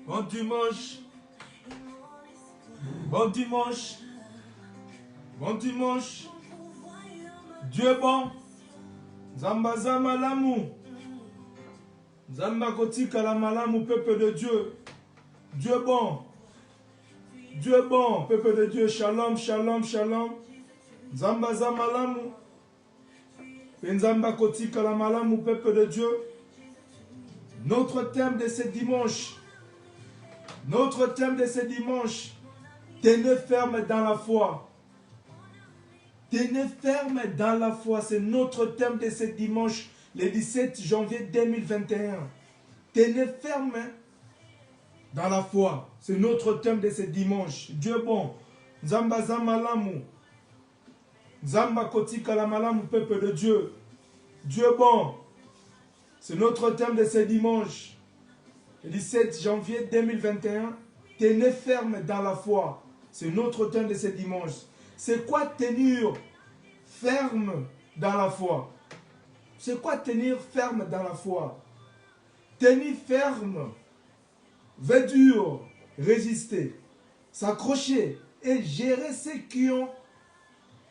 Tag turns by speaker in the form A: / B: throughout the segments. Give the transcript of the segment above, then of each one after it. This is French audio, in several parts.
A: Bon dimanche. Bon dimanche. Bon dimanche. Dieu est bon. Zamba zama l'amour. Zamba kotika la malamu, peuple de Dieu. Dieu est bon. Dieu est bon, peuple de Dieu. Shalom, shalom, shalom. Zamba zama l'amour. Nzamba kotika la malamu, peuple de Dieu. Notre thème de ce dimanche. Notre thème de ce dimanche. Tenez ferme dans la foi. Tenez ferme dans la foi. C'est notre thème de ce dimanche, le 17 janvier 2021. Tenez ferme dans la foi. C'est notre thème de ce dimanche. Dieu est bon. Zamba zamalamu. Zamba kotika la malamu, peuple de Dieu. Dieu est bon. C'est notre thème de ce dimanche. Le 17 janvier 2021. Tenez ferme dans la foi. C'est notre thème de ce dimanche. C'est quoi tenir ferme dans la foi? C'est quoi tenir ferme dans la foi? Tenir ferme veut dire résister, s'accrocher et gérer ceux qui ont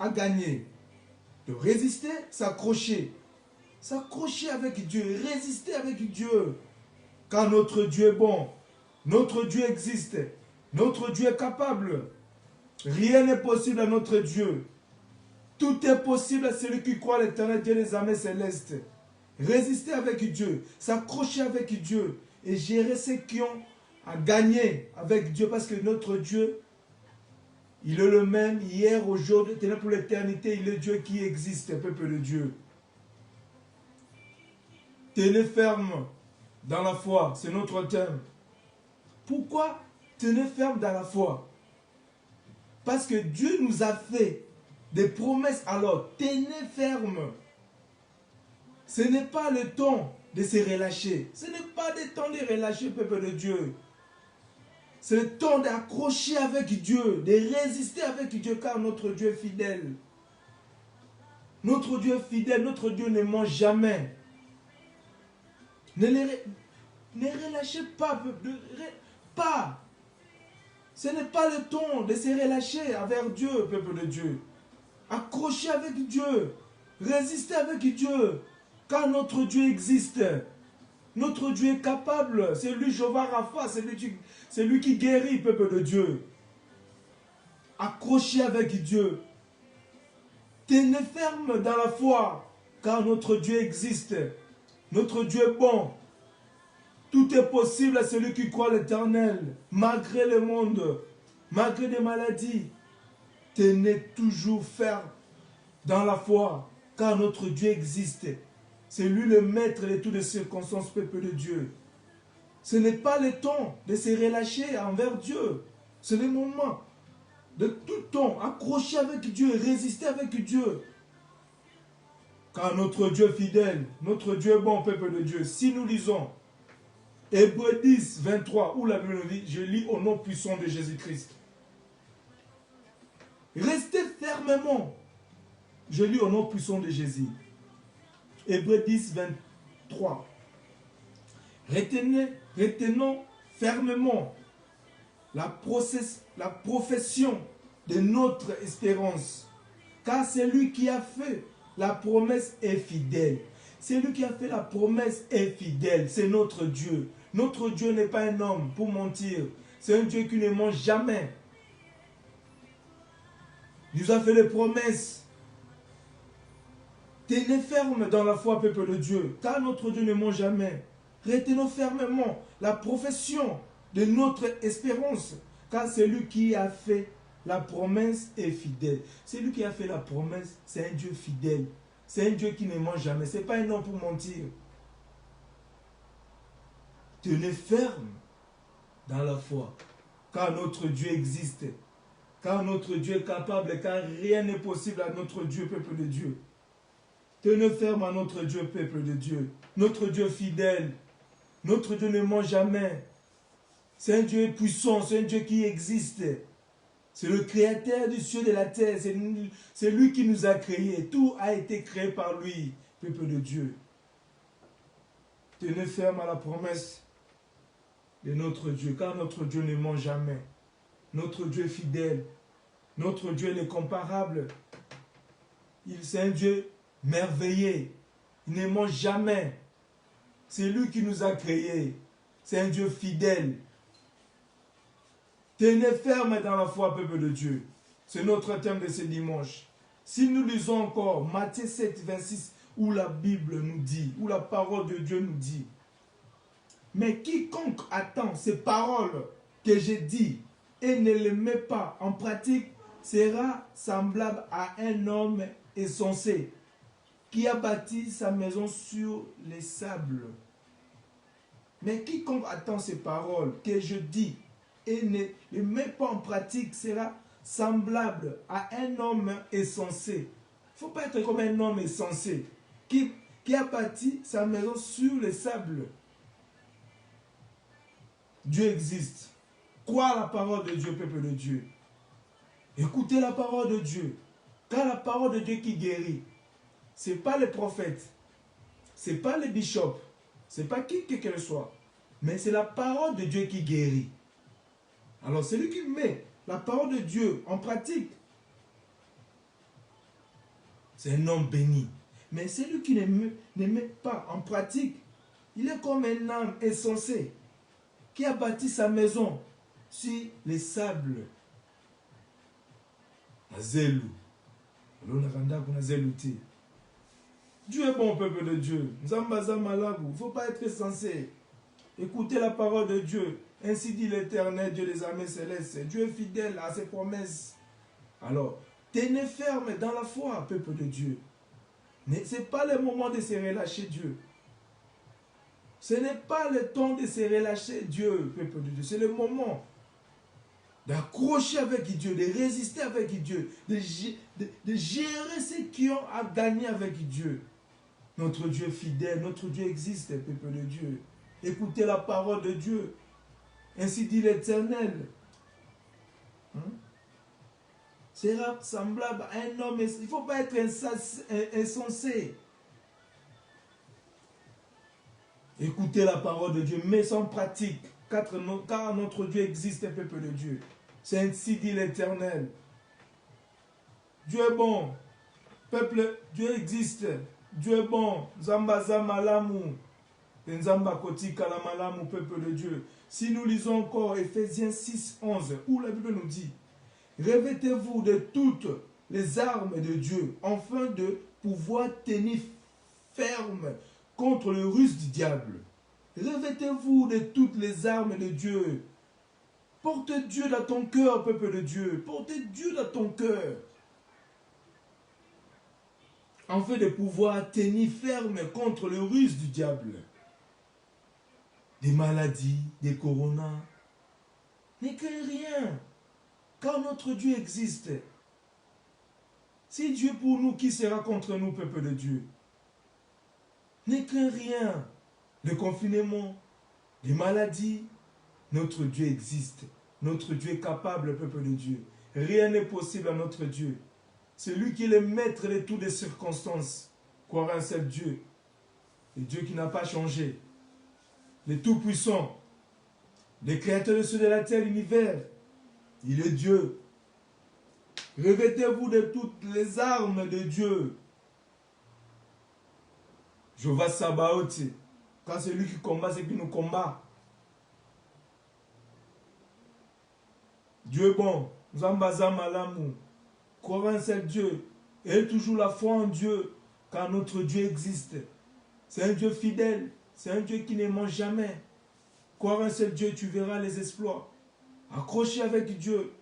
A: à gagner. De résister, s'accrocher. S'accrocher avec Dieu, résister avec Dieu. Car notre Dieu est bon. Notre Dieu existe. Notre Dieu est capable. Rien n'est possible à notre Dieu. Tout est possible à celui qui croit à l'Éternel Dieu des armées célestes. Résister avec Dieu, s'accrocher avec Dieu et gérer ceux qui ont à gagner avec Dieu. Parce que notre Dieu, il est le même hier, aujourd'hui, pour l'éternité. Il est Dieu qui existe, peuple de Dieu. Tenez ferme dans la foi, c'est notre thème. Pourquoi tenez ferme dans la foi? Parce que Dieu nous a fait des promesses, alors tenez ferme. Ce n'est pas le temps de se relâcher. Ce n'est pas le temps de relâcher, peuple de Dieu. C'est le temps d'accrocher avec Dieu, de résister avec Dieu, car notre Dieu est fidèle. Notre Dieu est fidèle, notre Dieu ne ment jamais. Ne relâchez pas, pas. Ce n'est pas le temps de se relâcher envers Dieu, peuple de Dieu. Accrochez avec Dieu. Résistez avec Dieu. Car notre Dieu existe. Notre Dieu est capable. C'est lui, Jéhovah Rapha. C'est lui qui guérit, peuple de Dieu. Accrochez avec Dieu. Tenez ferme dans la foi. Car notre Dieu existe. Notre Dieu est bon. Tout est possible à celui qui croit à l'Éternel. Malgré le monde, malgré des maladies, tenez toujours ferme dans la foi, car notre Dieu existe. C'est lui le maître de toutes les circonstances, peuple de Dieu. Ce n'est pas le temps de se relâcher envers Dieu. C'est le moment de tout temps accrocher avec Dieu, résister avec Dieu. Car notre Dieu est fidèle, notre Dieu est bon, peuple de Dieu. Si nous lisons Hébreux 10, 23, où la Bible dit, je lis au nom puissant de Jésus-Christ. Restez fermement. Je lis au nom puissant de Jésus. Hébreux 10, 23. Retenons fermement la profession de notre espérance. Car c'est lui qui a fait la promesse est fidèle. C'est lui qui a fait la promesse est fidèle. C'est notre Dieu. Notre Dieu n'est pas un homme pour mentir. C'est un Dieu qui ne ment jamais. Il nous a fait des promesses. Tenez ferme dans la foi, peuple de Dieu, car notre Dieu ne ment jamais. Retenons fermement la profession de notre espérance, car c'est lui qui a fait la promesse est fidèle. C'est lui qui a fait la promesse, c'est un Dieu fidèle. C'est un Dieu qui ne ment jamais. Ce n'est pas un homme pour mentir. Tenez ferme dans la foi, car notre Dieu existe. Car notre Dieu est capable, car rien n'est possible à notre Dieu, peuple de Dieu. Tenez ferme à notre Dieu, peuple de Dieu. Notre Dieu fidèle. Notre Dieu ne ment jamais. C'est un Dieu puissant, c'est un Dieu qui existe. C'est le créateur du ciel et de la terre. C'est lui qui nous a créés. Tout a été créé par lui, peuple de Dieu. Tenez ferme à la promesse. de notre Dieu, car notre Dieu ne ment jamais. Notre Dieu est fidèle. Notre Dieu est incomparable. C'est un Dieu merveilleux. Il ne ment jamais. C'est lui qui nous a créés. C'est un Dieu fidèle. Tenez ferme dans la foi, peuple de Dieu. C'est notre thème de ce dimanche. Si nous lisons encore Matthieu 7, 26, où la Bible nous dit, où la parole de Dieu nous dit, mais quiconque attend ces paroles que j'ai dit et ne les met pas en pratique sera semblable à un homme insensé qui a bâti sa maison sur les sables. Mais quiconque attend ces paroles que je dis et ne les met pas en pratique sera semblable à un homme insensé. Il ne faut pas être comme un homme insensé qui a bâti sa maison sur les sables. Dieu existe. Crois la parole de Dieu, peuple de Dieu. Écoutez la parole de Dieu. Car la parole de Dieu qui guérit, ce n'est pas les prophètes, ce n'est pas les bishops, ce n'est pas qui que ce soit, mais c'est la parole de Dieu qui guérit. Alors celui qui met la parole de Dieu en pratique, c'est un homme béni. Mais celui qui ne met pas en pratique, il est comme un homme insensé qui a bâti sa maison sur les sables. Dieu est bon, peuple de Dieu. Il ne faut pas être insensé. Écoutez la parole de Dieu. Ainsi dit l'Éternel, Dieu des armées célestes. Dieu est fidèle à ses promesses. Alors, tenez ferme dans la foi, peuple de Dieu. Ce n'est pas le moment de se relâcher Dieu. Ce n'est pas le temps de se relâcher Dieu, peuple de Dieu. C'est le moment d'accrocher avec Dieu, de résister avec Dieu, de gérer ce qui ont à gagner avec Dieu. Notre Dieu est fidèle, notre Dieu existe, peuple de Dieu. Écoutez la parole de Dieu. Ainsi dit l'Éternel. Sera semblable à un homme. Il ne faut pas être insensé. Écoutez la parole de Dieu, mais sans pratique. Car notre Dieu existe, peuple de Dieu. C'est ainsi dit l'Éternel. Dieu est bon. Peuple, Dieu existe. Dieu est bon. Zambaza malamu. Nzamba koti kalamalamu, peuple de Dieu. Si nous lisons encore Ephésiens 6, 11, où la Bible nous dit, revêtez-vous de toutes les armes de Dieu, afin de pouvoir tenir ferme contre le ruse du diable. Revêtez-vous de toutes les armes de Dieu. Porte Dieu dans ton cœur, peuple de Dieu. Porte Dieu dans ton cœur. Afin de pouvoir tenir ferme contre le ruse du diable. Des maladies, des coronas. N'est que rien. Car notre Dieu existe. Si Dieu est pour nous, qui sera contre nous, peuple de Dieu? N'est que rien. Le confinement, les maladies, notre Dieu existe. Notre Dieu est capable, peuple de Dieu. Rien n'est possible à notre Dieu. C'est lui qui est le maître de toutes les circonstances. Croire en seul Dieu. Le Dieu qui n'a pas changé. Le Tout-Puissant. Le Créateur de ceux de la terre, l'univers. Il est Dieu. Revêtez-vous de toutes les armes de Dieu. Jéhovah Sabaoth. Quand c'est lui qui combat, c'est qui nous combat. Dieu est bon. Zambaza malamu. Croire en seul Dieu. Et toujours la foi en Dieu. Car notre Dieu existe. C'est un Dieu fidèle. C'est un Dieu qui ne ment jamais. Croire en seul Dieu, tu verras les exploits. Accrocher avec Dieu.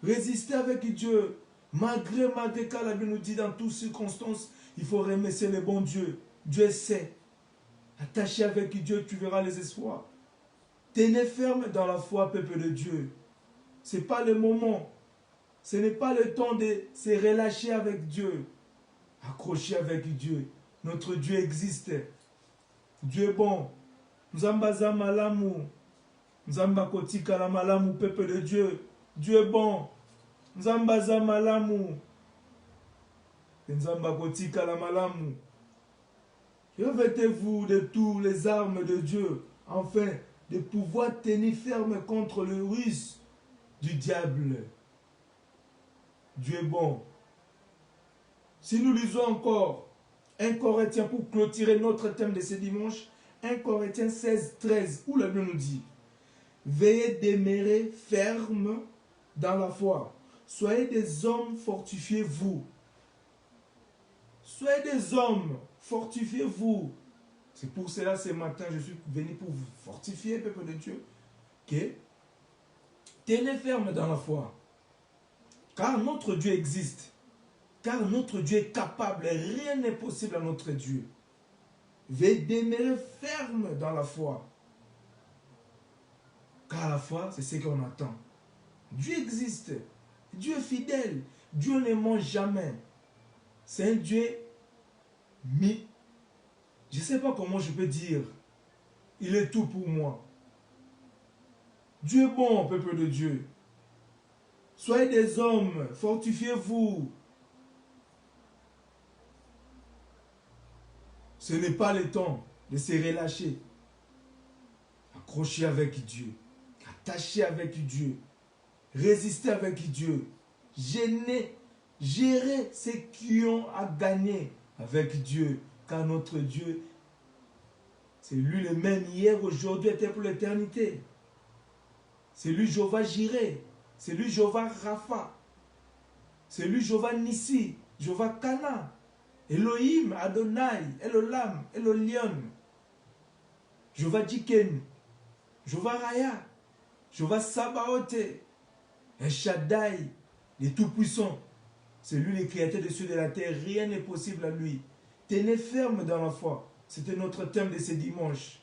A: Résister avec Dieu. Malgré quand la Bible nous dit dans toutes circonstances, il faut remercier le bon Dieu. Dieu sait. Attaché avec Dieu, tu verras les espoirs. Tenez ferme dans la foi, peuple de Dieu. Ce n'est pas le moment. Ce n'est pas le temps de se relâcher avec Dieu. Accrocher avec Dieu. Notre Dieu existe. Dieu est bon. Nzambaza malamu. Nzamba kotika la malamu, peuple de Dieu. Dieu est bon. Nzambaza malamu. Nzamba kotika la malamu. Revêtez-vous de toutes les armes de Dieu, afin de pouvoir tenir ferme contre le ruse du diable. Dieu est bon. Si nous lisons encore 1 Corinthiens pour clôturer notre thème de ce dimanche, 1 Corinthiens 16, 13, où la Bible nous dit: veillez demeurer ferme dans la foi. Soyez des hommes, fortifiez-vous. Soyez des hommes, fortifiez-vous. C'est pour cela ce matin, je suis venu pour vous fortifier, peuple de Dieu. Okay? Tenez ferme dans la foi. Car notre Dieu existe. Car notre Dieu est capable. Rien n'est possible à notre Dieu. Veuillez demeurer ferme dans la foi. Car la foi, c'est ce qu'on attend. Dieu existe. Dieu est fidèle. Dieu ne ment jamais. C'est un Dieu mis. Je ne sais pas comment je peux dire. Il est tout pour moi. Dieu est bon, peuple de Dieu. Soyez des hommes, fortifiez-vous. Ce n'est pas le temps de se relâcher. Accrochez avec Dieu. Attachez avec Dieu. Résistez avec Dieu. Gênez, gérez ceux qui ont à gagner avec Dieu. Car notre Dieu, c'est lui le même hier, aujourd'hui et pour l'éternité. C'est lui Jéhovah Jireh. C'est lui Jéhovah Rapha. C'est lui Jéhovah Nissi. Jéhovah Kana. Elohim, Adonai, Elolam, Elolion. Jéhovah Djiken. Jéhovah Raya. Jéhovah Sabaoth. El Shaddai, le Tout-Puissant. C'est lui le créateur des cieux et de la terre. Rien n'est possible à lui. Tenez ferme dans la foi. C'était notre thème de ce dimanche.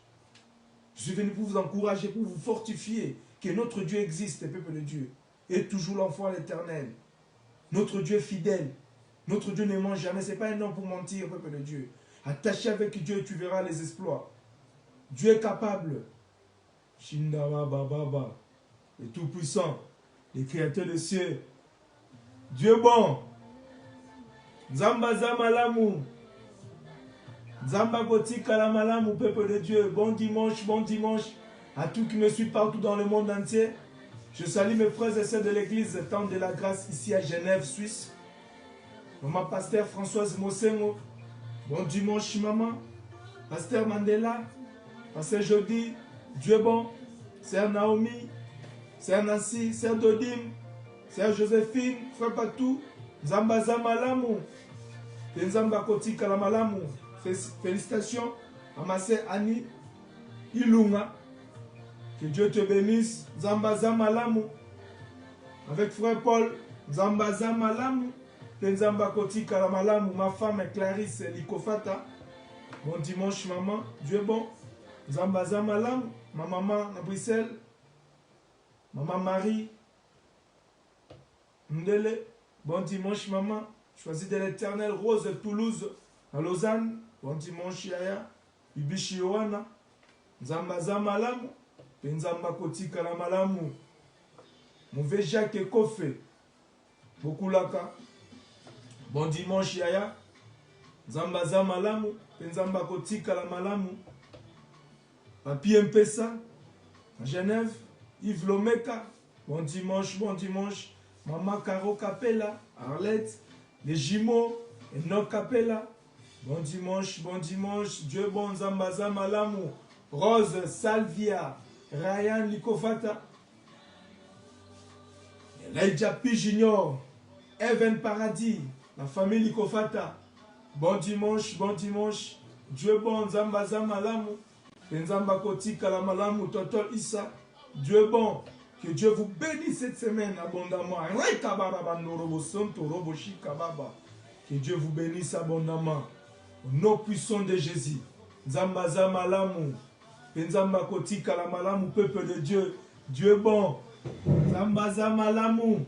A: Je suis venu pour vous encourager, pour vous fortifier que notre Dieu existe, peuple de Dieu. Et toujours l'enfant à l'éternel. Notre Dieu est fidèle. Notre Dieu ne ment jamais. Ce n'est pas un homme pour mentir, peuple de Dieu. Attaché avec Dieu, tu verras les exploits. Dieu est capable. Shindaba Baba, le Tout-Puissant, le Créateur des cieux. Dieu est bon. Nzamba Zamalamu. Nzamba Kotika la Malamu, peuple de Dieu. Bon dimanche à tous qui me suivent partout dans le monde entier. Je salue mes frères et sœurs de l'église Temps de la Grâce ici à Genève, Suisse. Maman pasteur Françoise Mosengo. Bon dimanche, maman. Pasteur Mandela. Pasteur Jody. Dieu est bon. Sœur Naomi. Sœur Nancy. Sœur Dodim. Sœur Joséphine. Frère Patou. Nzamba Zamalamu. Nzamba Kotika la Malamu. Félicitations à ma sœur Annie Ilunga. Que Dieu te bénisse. Nzamba Zamalamu. Avec frère Paul. Nzamba Zamalamu. Nzamba Kotika la Malamu. Ma femme Clarisse Likofata. Bon dimanche, maman. Dieu est bon. Nzamba Zamalamu. Ma maman à Bruxelles. Maman Marie. Ndele. Bon dimanche, maman. Choisis de l'éternel. Rose de Toulouse. À Lausanne. Bon dimanche, Yaya. Ibishi Yohana. Nzamba Zamalamu. Nzamba Kotika la Malamu. Mouvé Jacques Kofe. Bokulaka. Bon dimanche, Yaya. Nzamba Zamalamu. Nzamba Kotika la Malamu. Papi Mpesa. À Genève. Yves Lomeka. Bon dimanche, Maman Caro Capella. Arlette. Les jumeaux. Enoch Capella. Bon dimanche, Dieu bon, Nzamba Zamalamu. Rose Salvia. Ryan Likofata. Elijah P. Junior. Evan Paradis. La famille Likofata. Bon dimanche. Dieu bon, Nzamba Zamalamu. Nzamba Kotika la Malamu. Totol Issa. Dieu bon. Que Dieu vous bénisse cette semaine abondamment. Que Dieu vous bénisse abondamment. Au nom puissant de Jésus. Nzamba Zamalamu. Nzamba Kotika la Malamu, peuple de Dieu. Dieu bon. Nzamba Zamalamu.